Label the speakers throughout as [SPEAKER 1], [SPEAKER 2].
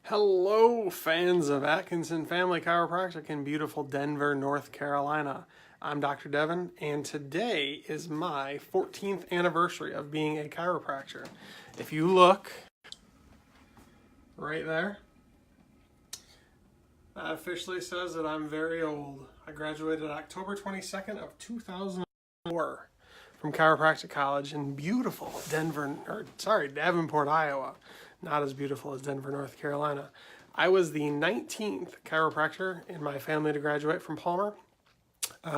[SPEAKER 1] Hello, fans of Atkinson Family Chiropractic in beautiful Denver, North Carolina. I'm Dr. Devin, and today is my 14th anniversary of being a chiropractor. If you look right there, that officially says that I'm very old. I graduated October 22nd of 2004 from Chiropractic College in beautiful Davenport, Iowa. Not as beautiful as Denver, North Carolina. I was the 19th chiropractor in my family to graduate from Palmer.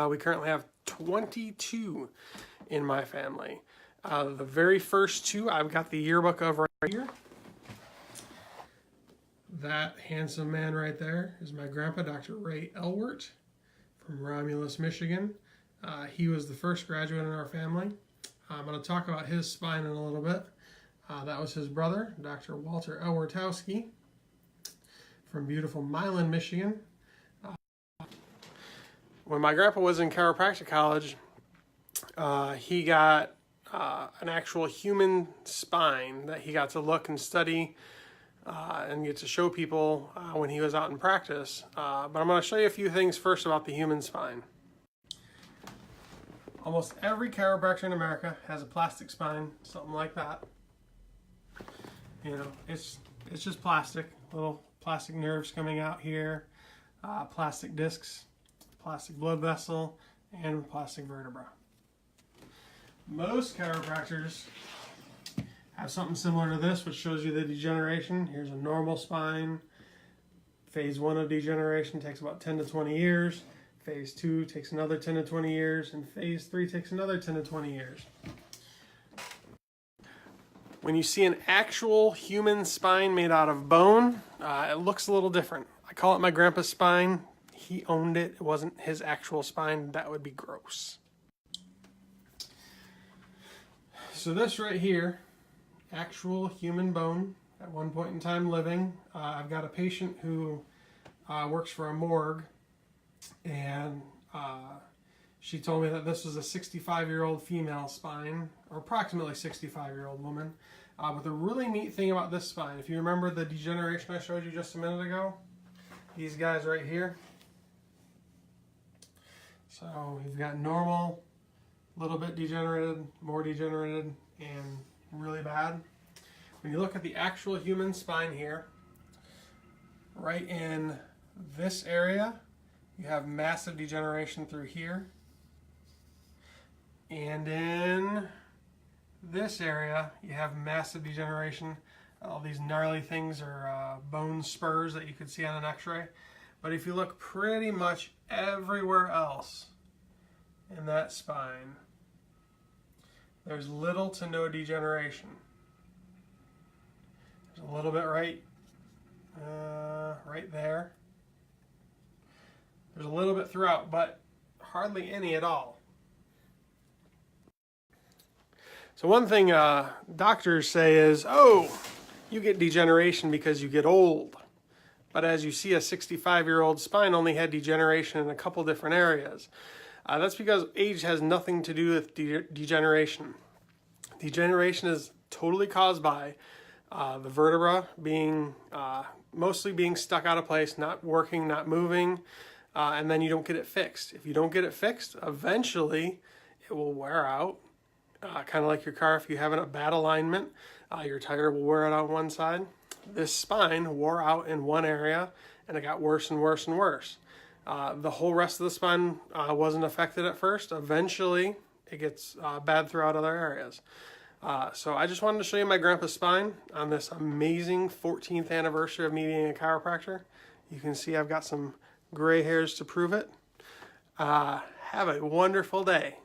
[SPEAKER 1] We currently have 22 in my family. The very first two I've got the yearbook of right here. That handsome man right there is my grandpa, Dr. Ray Elwart from Romulus, Michigan. He was the first graduate in our family. I'm going to talk about his spine in a little bit. That was his brother, Dr. Walter Elwartowski from beautiful Milan, Michigan. When my grandpa was in chiropractic college, he got an actual human spine that he got to look and study and get to show people when he was out in practice. But I'm going to show you a few things first about the human spine. Almost every chiropractor in America has a plastic spine, something like that. You know, it's just plastic, little plastic nerves coming out here, plastic discs, plastic blood vessel, and plastic vertebra. Most chiropractors have something similar to this, which shows you the degeneration. Here's a normal spine. Phase 1 of degeneration takes about 10 to 20 years. Phase 2 takes another 10 to 20 years, and Phase 3 takes another 10 to 20 years. When you see an actual human spine made out of bone, it looks a little different. I call it my grandpa's spine. He owned it. It wasn't his actual spine. That would be gross. So this right here, actual human bone at one point in time living. I've got a patient who works for a morgue, and she told me that this was a 65-year-old female spine, or approximately 65-year-old woman. But the really neat thing about this spine, if you remember the degeneration I showed you just a minute ago, these guys right here. So we've got normal, a little bit degenerated, more degenerated, and really bad. When you look at the actual human spine here, right in this area, you have massive degeneration through here. And in this area, you have massive degeneration. All these gnarly things are bone spurs that you could see on an x-ray. But if you look pretty much everywhere else in that spine, there's little to no degeneration. There's a little bit right there. There's a little bit throughout, but hardly any at all. So one thing doctors say is, oh, you get degeneration because you get old. But as you see, a 65-year-old spine only had degeneration in a couple different areas. That's because age has nothing to do with degeneration. Degeneration is totally caused by the vertebra being mostly being stuck out of place, not working, not moving, and then you don't get it fixed. If you don't get it fixed, eventually it will wear out. Kind of like your car, if you have a bad alignment, your tire will wear it out on one side. This spine wore out in one area, and it got worse and worse and worse. The whole rest of the spine wasn't affected at first. Eventually, it gets bad throughout other areas. So I just wanted to show you my grandpa's spine on this amazing 14th anniversary of me being a chiropractor. You can see I've got some gray hairs to prove it. Have a wonderful day.